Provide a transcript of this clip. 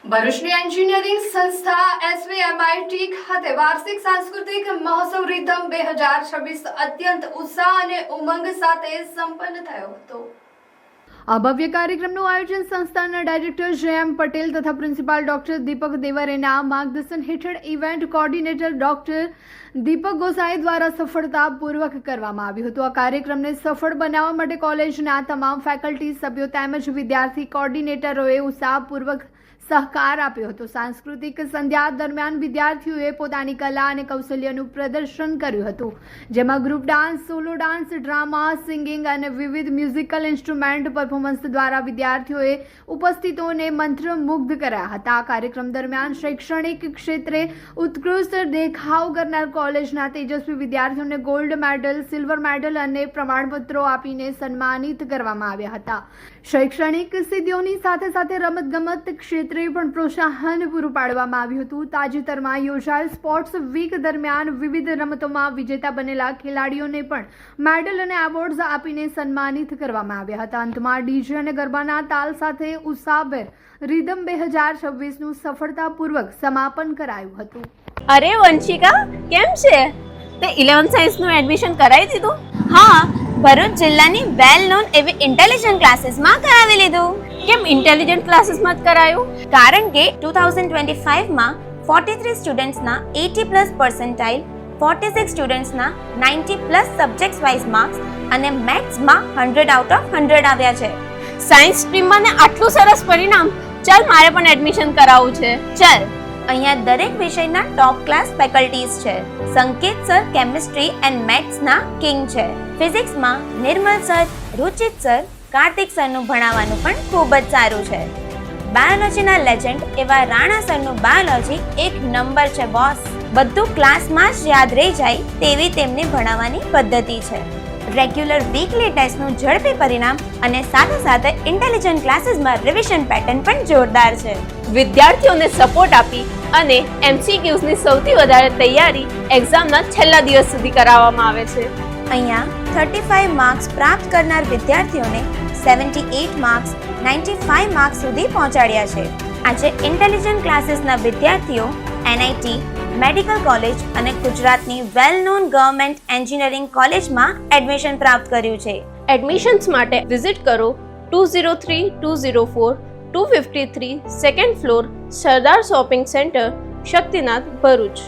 ભરૂચની એન્જિનિયરિંગ સંસ્થા SVMIT ખાતે વાર્ષિક સાંસ્કૃતિક મહોત્સવ રિધમ 2026 અત્યંત ઉત્સાહ અને ઉમંગ સાથે સંપન્ન થયો હતો। આ ભવ્ય કાર્યક્રમનું આયોજન સંસ્થાના ડાયરેક્ટર JM પટેલ તથા પ્રિન્સિપાલ ડોક્ટર દીપક દેવરેના માર્ગદર્શન હેઠળ ઇવેન્ટ કોર્ડિનેટર ડોક્ટર દીપક ગોસાઈ દ્વારા સફળતાપૂર્વક કરવામાં આવ્યું હતું। આ કાર્યક્રમને સફળ બનાવવા માટે કોલેજના તમામ ફેકલ્ટી સભ્યો તેમજ વિદ્યાર્થી કોર્ડિનેટરોએ ઉત્સાહપૂર્વક સહકાર આપ્યો હતો। સાંસ્કૃતિક સંધ્યા દરમિયાન વિદ્યાર્થીઓએ પોતાની કલા અને કૌશલ્યનું પ્રદર્શન કર્યું હતું, જેમાં group dance, solo dance, drama, singing અને વિવિધ મ્યુઝિકલ ઇન્સ્ટ્રુમેન્ટ પરફોર્મન્સ દ્વારા વિદ્યાર્થીઓએ ઉપસ્થિતોને મંત્રમુગ્ધ કર્યા હતા। આ કાર્યક્રમ દરમિયાન શૈક્ષણિક ક્ષેત્રે ઉત્કૃષ્ટ દેખાવ કરનાર કોલેજના તેજસ્વી વિદ્યાર્થીઓને ગોલ્ડ મેડલ, સિલ્વર મેડલ અને પ્રમાણપત્રો આપીને સન્માનિત કરવામાં આવ્યા હતા। શૈક્ષણિક સિદ્ધિઓની સાથે સાથે રમતગમત ક્ષેત્રે પણ પ્રોત્સાહન પૂરું પાડવામાં આવ્યું હતું। તાજેતરમાં યોજાયેલ સ્પોર્ટ્સ વીક દરમિયાન વિવિધ રમતોમાં વિજેતા બનેલા ખેલાડીઓને પણ મેડલ અને એવોર્ડ્સ આપીને સન્માનિત કરવામાં આવ્યા હતા। અંતમાં ડીજે અને ગરબાના તાલ સાથે ઉત્સાહભેર રિધમ 2026નું સફળતાપૂર્વક સમાપન કરાયું હતું। અરે વંશિકા, કેમ છે? તે 11th સાયન્સનું એડમિશન કરાવી દીધું? હા, ભરૂચ જિલ્લાની વેલ નોન એવી ઇન્ટેલિજન્ટ ક્લાસીસમાં કરાવી લીધું। કેમ ઇન્ટેલિજન્ટ ક્લાસીસમાં જ કરાયું? કારણ કે 2025માં 43 સ્ટુડન્ટ્સના 80+ પર્સન્ટાઇલ, 46 સ્ટુડન્ટ્સના 90+ સબ્જેક્ટ્સ વાઇઝ માર્ક્સ અને મેથ્સમાં 100 આઉટ ઓફ 100 આવ્યા છે। સાયન્સ સ્ટ્રીમમાં ને આટલું સરસ પરિણામ! ચાલ, મારે પણ એડમિશન કરાવવું છે। ચાલ, અહીંયા દરેક વિષયના ટોપ ક્લાસ ફેકલ્ટીઝ છે। સંકેત સર કેમિસ્ટ્રી એન્ડ મેથ્સના કિંગ છે। ફિઝિક્સમાં નિર્મલ સર, રુચિત સર, કાર્તિક સરનું ભણાવવાનું પણ ખૂબ જ સારું છે। બાયોલોજીના લેજેન્ડ એવા રાણા સરનું બાયોલોજી એક નંબર છે બોસ। બધું ક્લાસમાં જ યાદ રહી જાય તેવી તેમની ભણાવવાની પદ્ધતિ છે। રેગ્યુલર વીકલી ટેસ્ટનું ઝડપી પરિણામ અને સાથે સાથે ઇન્ટેલિજન્ટ ક્લાસીસમાં રિવિઝન પેટર્ન પણ જોરદાર છે। વિદ્યાર્થીઓને સપોર્ટ આપી અને MCQsની સૌથી વધારે તૈયારી એક્ઝામના છેલ્લા દિવસ સુધી કરાવવામાં આવે છે। અહીંયા 35 માર્ક્સ પ્રાપ્ત કરનાર વિદ્યાર્થીઓને 78 માર્ક્સ, 95 માર્ક્સ સુધી પહોંચાડ્યા છે। આજે ઇન્ટેલિજન્ટ ક્લાસીસના વિદ્યાર્થીઓ NIT, મેડિકલ કોલેજ અને ગુજરાતની વેલ નોન ગવર્મેન્ટ એન્જિનિયરિંગ કોલેજમાં એડમિશન પ્રાપ્ત કર્યું છે। એડમિશન્સ માટે વિઝિટ કરો 203-204-253 સેકન્ડ ફ્લોર, સરદાર શોપિંગ સેન્ટર, શક્તિનાથ, ભરૂચ।